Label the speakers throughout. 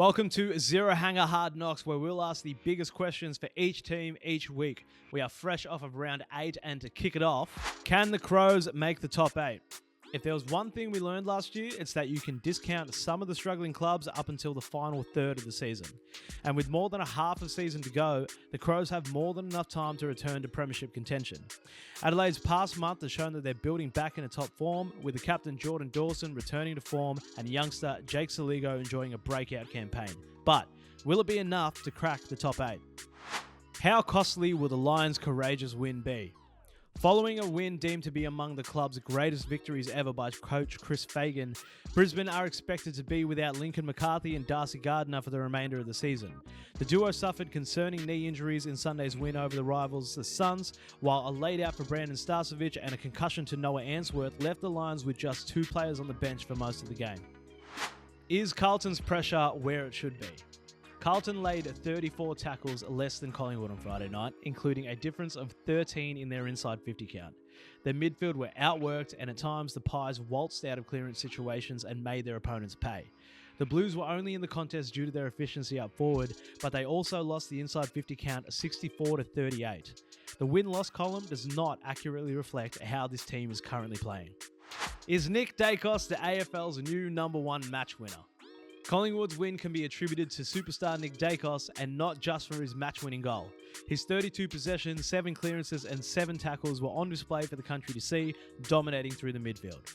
Speaker 1: Welcome to Zero Hanger Hard Knocks, where we'll ask the biggest questions for each team each week. We are fresh off of round 8, and to kick it off, can the Crows make the top 8? If there was one thing we learned last year, it's that you can discount some of the struggling clubs up until the final third of the season. And with more than a half a season to go, the Crows have more than enough time to return to premiership contention. Adelaide's past month has shown that they're building back into top form, with the captain Jordan Dawson returning to form and youngster Jake Saligo enjoying a breakout campaign. But will it be enough to crack the top 8? How costly will the Lions' courageous win be? Following a win deemed to be among the club's greatest victories ever by coach Chris Fagan, Brisbane are expected to be without Lincoln McCarthy and Darcy Gardiner for the remainder of the season. The duo suffered concerning knee injuries in Sunday's win over the rivals, the Suns, while a laid-out for Brandon Starcevic and a concussion to Noah Answorth left the Lions with just 2 players on the bench for most of the game. Is Carlton's pressure where it should be? Carlton laid 34 tackles less than Collingwood on Friday night, including a difference of 13 in their inside 50 count. Their midfield were outworked, and at times the Pies waltzed out of clearance situations and made their opponents pay. The Blues were only in the contest due to their efficiency up forward, but they also lost the inside 50 count 64-38. The win-loss column does not accurately reflect how this team is currently playing. Is Nick Dacos the AFL's new number 1 match winner? Collingwood's win can be attributed to superstar Nick Dacos, and not just for his match-winning goal. His 32 possessions, 7 clearances and 7 tackles were on display for the country to see, dominating through the midfield.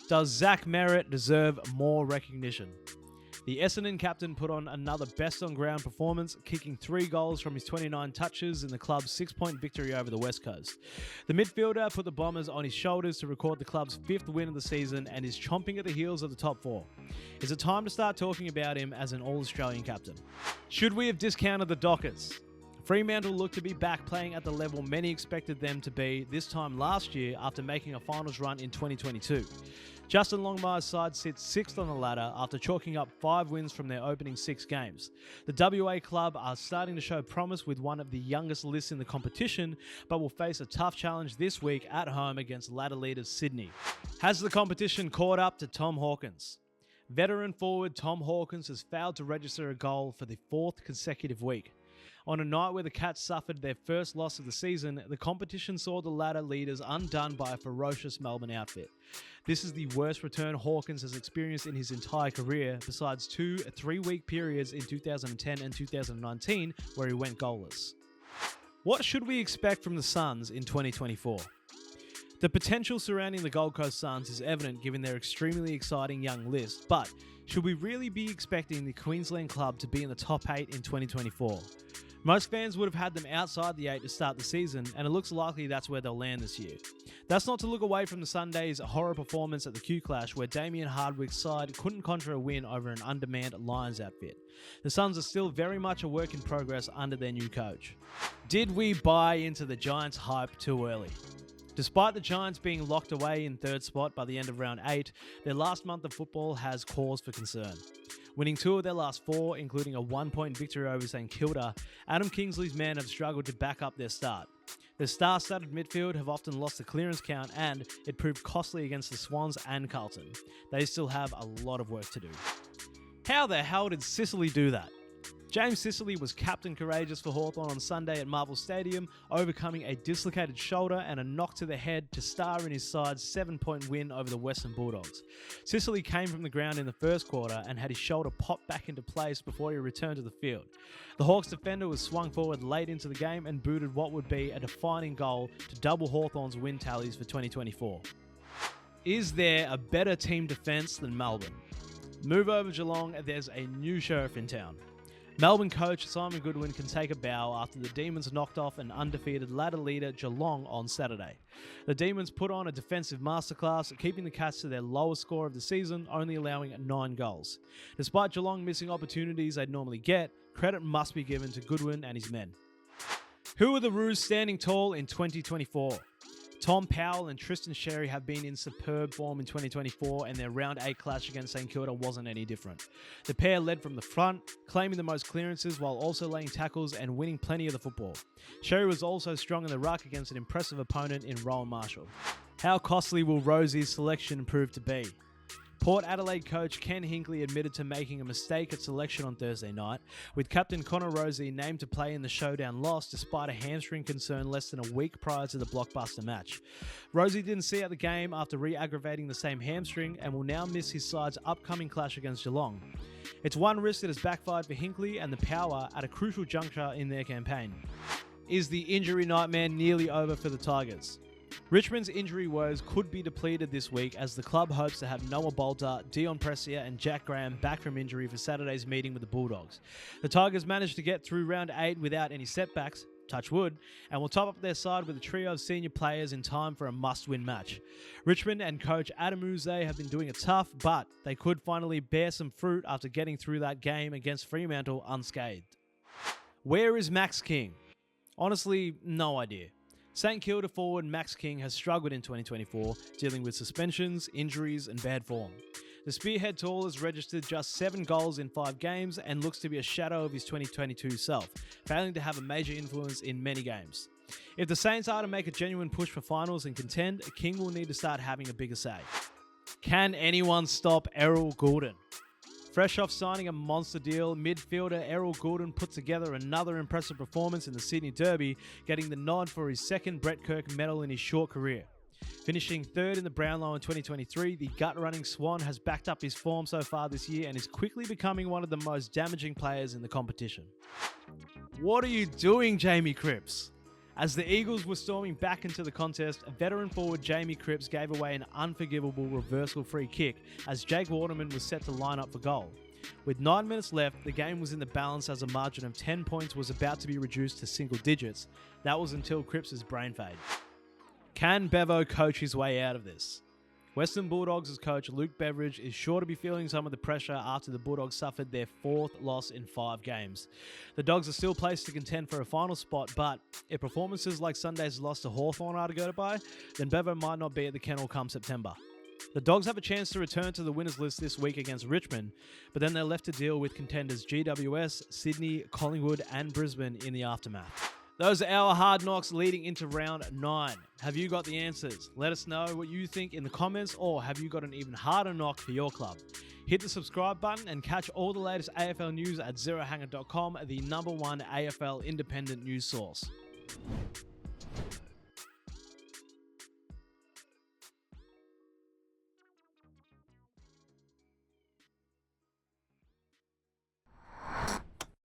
Speaker 1: Does Zach Merritt deserve more recognition? The Essendon captain put on another best-on-ground performance, kicking 3 goals from his 29 touches in the club's 6-point victory over the West Coast. The midfielder put the Bombers on his shoulders to record the club's 5th win of the season and is chomping at the heels of the top 4. Is it time to start talking about him as an All-Australian captain? Should we have discounted the Dockers? Fremantle looked to be back playing at the level many expected them to be this time last year after making a finals run in 2022. Justin Longmire's side sits 6th on the ladder after chalking up 5 wins from their opening 6 games. The WA club are starting to show promise with one of the youngest lists in the competition, but will face a tough challenge this week at home against ladder leaders Sydney. Has the competition caught up to Tom Hawkins? Veteran forward Tom Hawkins has failed to register a goal for the 4th consecutive week. On a night where the Cats suffered their first loss of the season, the competition saw the ladder leaders undone by a ferocious Melbourne outfit. This is the worst return Hawkins has experienced in his entire career, besides 2 3-week periods in 2010 and 2019 where he went goalless. What should we expect from the Suns in 2024? The potential surrounding the Gold Coast Suns is evident given their extremely exciting young list, but should we really be expecting the Queensland club to be in the top 8 in 2024? Most fans would have had them outside the 8 to start the season, and it looks likely that's where they'll land this year. That's not to look away from the Sunday's horror performance at the Q-Clash, where Damien Hardwick's side couldn't conjure a win over an undermanned Lions outfit. The Suns are still very much a work in progress under their new coach. Did we buy into the Giants' hype too early? Despite the Giants being locked away in 3rd spot by the end of round 8, their last month of football has cause for concern. Winning 2 of their last 4, including a 1-point victory over St Kilda, Adam Kingsley's men have struggled to back up their start. Their star-studded midfield have often lost the clearance count, and it proved costly against the Swans and Carlton. They still have a lot of work to do. How the hell did Sicily do that? James Sicily was captain courageous for Hawthorn on Sunday at Marvel Stadium, overcoming a dislocated shoulder and a knock to the head to star in his side's 7-point win over the Western Bulldogs. Sicily came from the ground in the first quarter and had his shoulder pop back into place before he returned to the field. The Hawks defender was swung forward late into the game and booted what would be a defining goal to double Hawthorn's win tallies for 2024. Is there a better team defence than Melbourne? Move over Geelong, there's a new sheriff in town. Melbourne coach Simon Goodwin can take a bow after the Demons knocked off an undefeated ladder leader Geelong on Saturday. The Demons put on a defensive masterclass, keeping the Cats to their lowest score of the season, only allowing 9 goals. Despite Geelong missing opportunities they'd normally get, credit must be given to Goodwin and his men. Who are the Roos standing tall in 2024? Tom Powell and Tristan Sherry have been in superb form in 2024, and their round 8 clash against St Kilda wasn't any different. The pair led from the front, claiming the most clearances while also laying tackles and winning plenty of the football. Sherry was also strong in the ruck against an impressive opponent in Rowan Marshall. How costly will Rosie's selection prove to be? Port Adelaide coach Ken Hinkley admitted to making a mistake at selection on Thursday night, with captain Connor Rozee named to play in the showdown loss despite a hamstring concern less than a week prior to the blockbuster match. Rozee didn't see out the game after re-aggravating the same hamstring and will now miss his side's upcoming clash against Geelong. It's one risk that has backfired for Hinkley and the Power at a crucial juncture in their campaign. Is the injury nightmare nearly over for the Tigers? Richmond's injury woes could be depleted this week as the club hopes to have Noah Bolter, Dion Pressia and Jack Graham back from injury for Saturday's meeting with the Bulldogs. The Tigers managed to get through round 8 without any setbacks, touch wood, and will top up their side with a trio of senior players in time for a must-win match. Richmond and coach Adam Uze have been doing it tough, but they could finally bear some fruit after getting through that game against Fremantle unscathed. Where is Max King? Honestly, no idea. St Kilda forward Max King has struggled in 2024, dealing with suspensions, injuries and bad form. The Spearhead Tall has registered just 7 goals in 5 games and looks to be a shadow of his 2022 self, failing to have a major influence in many games. If the Saints are to make a genuine push for finals and contend, King will need to start having a bigger say. Can anyone stop Errol Goulden? Fresh off signing a monster deal, midfielder Errol Goulden put together another impressive performance in the Sydney Derby, getting the nod for his second Brett Kirk medal in his short career. Finishing third in the Brownlow in 2023, the gut-running Swan has backed up his form so far this year and is quickly becoming one of the most damaging players in the competition. What are you doing, Jamie Cripps? As the Eagles were storming back into the contest, veteran forward Jamie Cripps gave away an unforgivable reversal free kick as Jake Waterman was set to line up for goal. With 9 minutes left, the game was in the balance as a margin of 10 points was about to be reduced to single digits. That was until Cripps' brain fade. Can Bevo coach his way out of this? Western Bulldogs' coach Luke Beveridge is sure to be feeling some of the pressure after the Bulldogs suffered their 4th loss in 5 games. The Dogs are still placed to contend for a final spot, but if performances like Sunday's loss to Hawthorn are to go by, then Bevo might not be at the kennel come September. The Dogs have a chance to return to the winners list this week against Richmond, but then they're left to deal with contenders GWS, Sydney, Collingwood and Brisbane in the aftermath. Those are our hard knocks leading into round 9. Have you got the answers? Let us know what you think in the comments, or have you got an even harder knock for your club? Hit the subscribe button and catch all the latest AFL news at zerohanger.com, the #1 AFL independent news source.